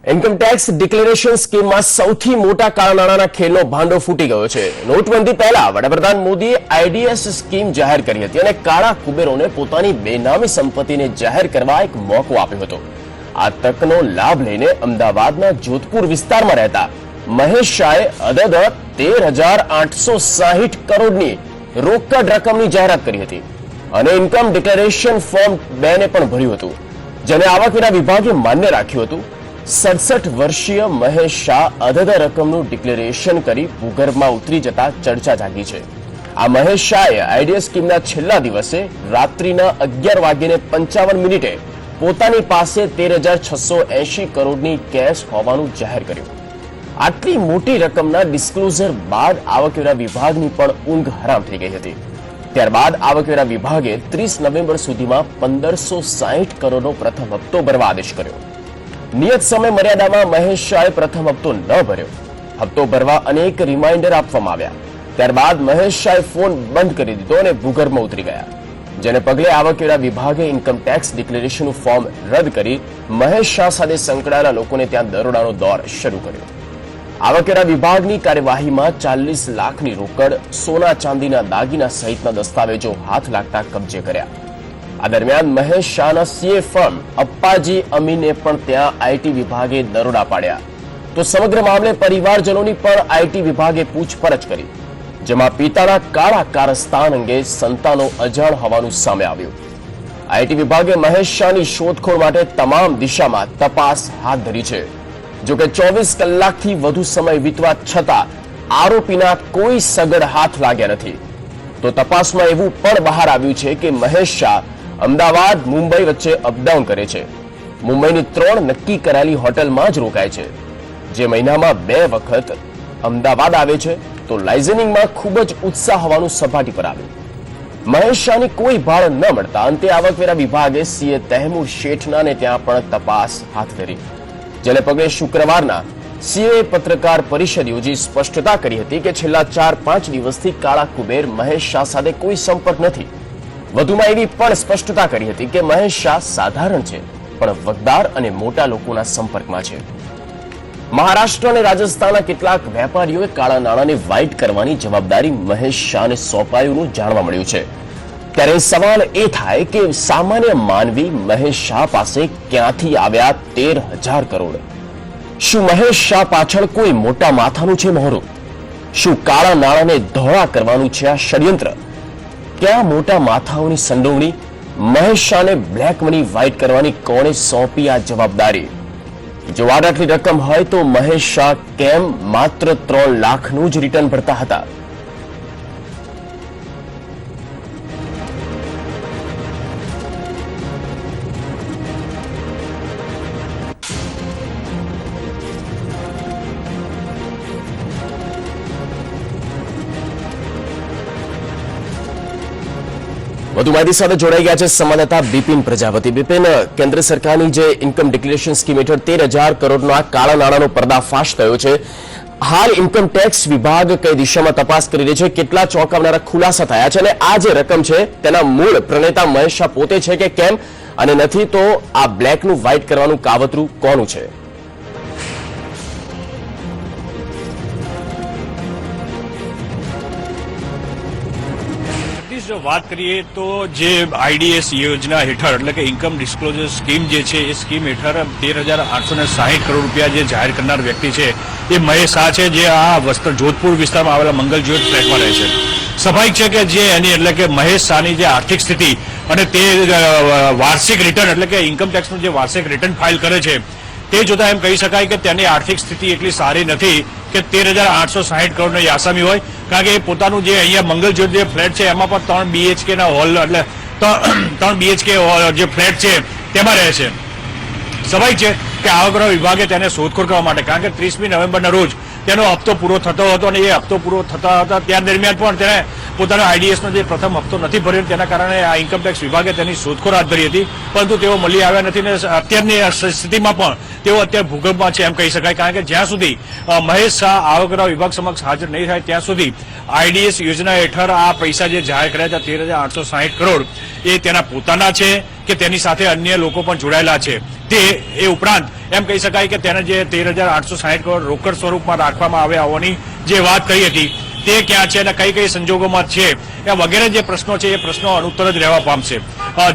Income tax declaration સ્કીમમાં સૌથી મોટા કાળા નાણાંના ખેલનો ભાંડો ફૂટી ગયો છે। નોટબંધી પહેલા વડાપ્રધાન મોદીએ આઈડીએસ સ્કીમ જાહેર કરી હતી અને કાળા કુબેરોને પોતાની બેનામી સંપત્તિને જાહેર કરવા એક મોકો આપ્યો હતો। આ તકનો લાભ લઈને અમદાવાદના જોધપુર વિસ્તારમાં રહેતા મહેશ શાહે અદદ 13,860 કરોડની રોકડ રકમની જાહેરાત કરી હતી અને ઇન્કમ ડિક્લેરેશન ફોર્મ 2 ને પણ ભર્યું હતું, જેને આવકવેરા વિભાગે માન્ય રાખ્યું હતું। 67 વર્ષીય મહેશ શાહ અદદ રકમનું ડિક્લેરેશન કરી ભૂગર્ભમાં ઉતરી જતા ચર્ચા જાગી છે। આ મહેશ શાહે આઈડીએસ સ્કીમના છેલ્લા દિવસે રાત્રિના 11:55 પોતાની પાસે 13,680 કરોડની કેશ હોવાનું જાહેર કર્યું। આટલી મોટી રકમના ડિસ્ક્લોઝર બાદ આવકવેરા વિભાગની પણ ઊંઘ હરામ થઈ ગઈ હતી। ત્યારબાદ આવકવેરા વિભાગે 30 નવેમ્બર સુધીમાં 1,560 કરોડનો પ્રથમ હપ્તો ભરવા આદેશ કર્યો। નિયત સમય મર્યાદામાં મહેશ શાહે પ્રથમ હપ્તો ન ભર્યો। હપ્તો ભરવા અનેક રિમાઇન્ડર આપવામાં આવ્યા। ત્યારબાદ મહેશ શાહે ફોન બંધ કરી દીધો અને ભૂગર્ભમાં ઉતરી ગયા, જેને પગલે આવકવેરા વિભાગે ઇન્કમટેક્સ ડિક્લેરેશનનું ફોર્મ રદ કરી મહેશ શાહ સાથે સંકળાયેલા લોકોને ત્યાં દરોડાનો દોર શરૂ કર્યો। આવકવેરા વિભાગની કાર્યવાહીમાં 40 લાખની રોકડ, સોના ચાંદીના દાગીના સહિતના દસ્તાવેજો હાથ લાગતા કબજે કર્યા। આ દરમિયાન મહેશ શાહના સીએ ફર્મ અપ્પાજી અમીને પણ ત્યાં આઈટી વિભાગે દરોડા પાડ્યા। તો સમગ્ર મામલે પરિવારજનોની પણ આઈટી વિભાગે પૂછપરછ કરી, જેમાં પિતાના કાળા કારસ્તાન અંગે સંતાનો અજાણ હોવાનું સામે આવ્યું। આઈટી વિભાગે મહેશ શાહની શોધખોળ માટે તમામ દિશામાં તપાસ હાથ ધરી છે। જોકે 24 કલાકથી વધુ સમય વીતવા છતાં આરોપીના કોઈ સગડ હાથ લાગ્યા નથી। તો તપાસમાં એવું પણ બહાર આવ્યું છે કે મહેશ શાહ અમદાવાદ મુંબઈ વચ્ચે અપડાઉન કરે છે। મુંબઈની 3 નક્કી કરાયેલી હોટલમાં જ રોકાય છે, જે મહિનામાં 2 વખત અમદાવાદ આવે છે। તો લાઇઝનિંગમાં ખૂબ જ ઉત્સાહ હોવાનું સપાટી પર આવ્યું। મહેશ શાહની કોઈ ભાળ ન મળતા અંતે આવકવેરા વિભાગે સીએ તૈમૂર શેઠનાને ત્યાં પણ તપાસ હાથ ધરી, જેને પગલે શુક્રવારના સીએ પત્રકાર પરિષદ યોજી સ્પષ્ટતા કરી હતી કે છેલ્લા 4-5 દિવસથી કાળા કુબેર મહેશ શાહ સાથે કોઈ સંપર્ક નથી। વધુમાં એવી પણ સ્પષ્ટતા કરી હતી કે મહેશ શાહ સાધારણ છે, પણ વગદાર અને મોટા લોકોના સંપર્કમાં છે। મહારાષ્ટ્ર અને રાજસ્થાનના કેટલાક વેપારીઓએ કાળા નાણાંને વ્હાઇટ કરવાની જવાબદારી મહેશ શાહને સોંપાયું જાણવા મળ્યું છે। ત્યારે સવાલ એ થાય કે સામાન્ય માનવી મહેશ શાહ પાસે ક્યાંથી આવ્યા 13,000 કરોડ? શું મહેશ શાહ પાછળ કોઈ મોટા માથાનું છે મહોરું? શું કાળા નાણાંને ધોળા કરવાનું છે આ ષડયંત્ર? ક્યાં મોટા માથાઓની સંડોવણી? મહેશ શાહને બ્લેક મની વ્હાઇટ કરવાની કોણે સોંપી આ જવાબદારી? જો આટલી રકમ હોય તો મહેશ શાહ કેમ માત્ર 3 લાખનું જ રિટર્ન ભરતા હતા? વધુ માહિતી સાથે જોડાઈ ગયા છે સંવાદદાતા બિપિન પ્રજાપતિ। બિપિન, કેન્દ્ર સરકારની જે ઇન્કમ ડિક્લેરેશન સ્કીમ હેઠળ 13,000 કરોડનો આ કાળા નાણાંનો પર્દાફાશ થયો છે, હાલ ઇન્કમ ટેક્સ વિભાગ કઈ દિશામાં તપાસ કરી રહી છે? કેટલા ચોંકાવનારા ખુલાસા થયા છે અને આ જે રકમ છે તેના મૂળ પ્રણેતા મહેશ શાહ પોતે છે કે કેમ, અને નથી તો આ બ્લેકનું વ્હાઇટ કરવાનું કાવતરું કોનું છે? જો વાત કરીએ તો જે આઈડીએસ યોજના હેઠળ એટલે કે ઇન્કમ ડિસ્ક્લોઝર સ્કીમ જે છે એ સ્કીમ હેઠળ 13,860 કરોડ રૂપિયા જે જાહેર કરનાર વ્યક્તિ છે એ મહેશ શાહ છે, જે આ જોધપુર વિસ્તારમાં આવેલા મંગલજ્યોત ફ્લેટમાં રહે છે। સ્વાભાવિક છે કે જે એની એટલે કે મહેશ શાહની જે આર્થિક સ્થિતિ અને તે વાર્ષિક રિટર્ન એટલે કે ઇન્કમ ટેક્સનું જે વાર્ષિક રિટર્ન ફાઇલ કરે છે તે જોતા એમ કહી શકાય કે તેની આર્થિક સ્થિતિ એટલી સારી નથી કે 13,860 કરોડની આસામી હોય, કારણ કે પોતાનું જે અહીંયા મંગલજ્યોત જે ફ્લેટ છે એમાં પણ 3 BHK ના હોલ એટલે 3 BHK જે ફ્લેટ છે તેમાં રહે છે। સ્વાભાવિક છે કે આવકવેરા વિભાગે તેને શોધખોળ કરવા માટે, કારણ કે 30મી નવેમ્બરના રોજ તેનો હપ્તો પૂરો થતો હતો અને એ હપ્તો પૂરો થતા હતા ત્યાં દરમિયાન પણ તેને પોતાનો આઈડીએસનો જે પ્રથમ હપ્તો નથી ભર્યો, તેના કારણે આ ઇન્કમટેક્સ વિભાગે તેની શોધખોળ હાથ ધરી હતી, પરંતુ તેઓ મળી આવ્યા નથી અને અત્યારની સ્થિતિમાં પણ તેઓ અત્યારે ભૂગર્ભમાં છે એમ કહી શકાય। કારણ કે જ્યાં સુધી મહેશ શાહ આવકવેરા વિભાગ સમક્ષ હાજર નહીં થાય ત્યાં સુધી આઈડીએસ યોજના હેઠળ આ પૈસા જે જાહેર કર્યા હતા 13,860 કરોડ એ તેના પોતાના છે કે તેની સાથે અન્ય લોકો પણ જોડાયેલા છે તે એ ઉપરાંત એમ કહી શકાય કે તેને જે 13,860 કરોડ રોકડ સ્વરૂપમાં રાખવામાં આવ્યા હોવાની જે વાત કરી હતી તે ક્યાં છે અને કઈ કઈ સંજોગોમાં છે એ વગેરે જે પ્રશ્નો છે એ પ્રશ્નો અનુત્તર જ રહેવા પામશે.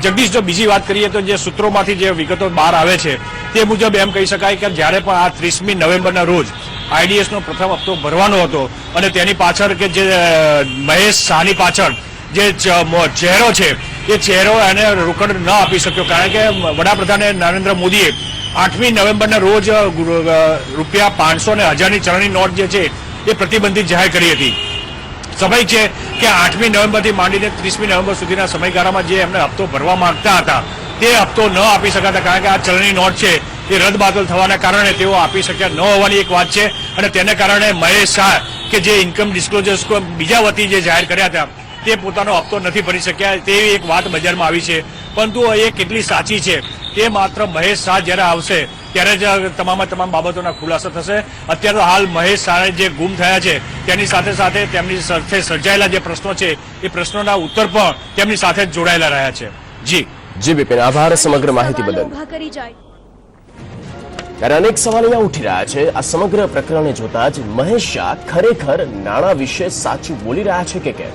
જગદીશ, જો બીજી વાત કરીએ તો જે સૂત્રોમાંથી જે વિગતો બહાર આવે છે તે મુજબ એમ કહી શકાય કે જ્યારે પણ આ 30મી નવેમ્બરના રોજ આઈડીએસનો પ્રથમ હપ્તો ભરવાનો હતો અને તેની પાછળ કે જે મહેશ શાહની પાછળ જે ચહેરો છે એ ચહેરો એને રોકડ ન આપી શક્યો, કારણ કે વડાપ્રધાને નરેન્દ્ર મોદીએ 8મી નવેમ્બરના રોજ રૂપિયા 500 અને 1000ની ચલણી નોટ જે છે એ પ્રતિબંધિત જાહેર કરી હતી. સ્વાભાવિક છે કે 8મી નવેમ્બરથી માંડીને 30મી નવેમ્બર સુધીના સમયગાળામાં જે એમને હપ્તો ભરવા માંગતા હતા તે હપ્તો ન આપી શકાતા, કારણ કે આ ચલણી નોટ છે એ રદબાતલ થવાના કારણે તેઓ આપી શક્યા ન હોવાની એક વાત છે. અને તેને કારણે મહેશ શાહ કે જે ઇન્કમ ડિસ્ક્લોઝર્સ બીજા વતી જે જાહેર કર્યા હતા તે પોતાનો હપ્તો નથી ભરી શક્યા તેવી એક વાત બજારમાં આવી છે. પરંતુ એ કેટલી સાચી છે તે માત્ર મહેશ શાહ જ્યારે આવશે ત્યારે જ તમામ બાબતોના ખુલાસા થશે. અત્યારે હાલ મહેશ શાહ જે ગુમ થયા છે તેની સાથે સાથે તેમની સાથે સર્જાયેલા જે પ્રશ્નો છે એ પ્રશ્નોના ઉત્તર પણ તેમની સાથે જ જોડાયેલા રહ્યા છે. જી બિપિન, આભાર સમગ્ર માહિતી બદલ. ત્યારે અનેક સવાલ અહીંયા ઉઠી રહ્યા છે. આ સમગ્ર પ્રકરણને જોતા જ મહેશ શાહ ખરેખર નાણાં વિશે સાચું બોલી રહ્યા છે કે કેમ?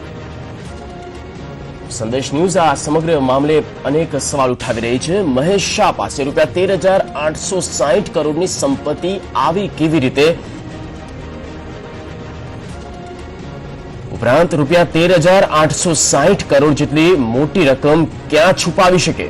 સંદેશ ન્યૂઝ આ સમગ્ર મામલે અનેક સવાલ ઉઠાવી રહી છે. મહેશ શાહ પાસે રૂપિયા 13,860 કરોડની સંપત્તિ આવી કેવી રીતે? ઉપરાંત રૂપિયા 13,860 કરોડ જેટલી મોટી રકમ ક્યાં છુપાવી શકે?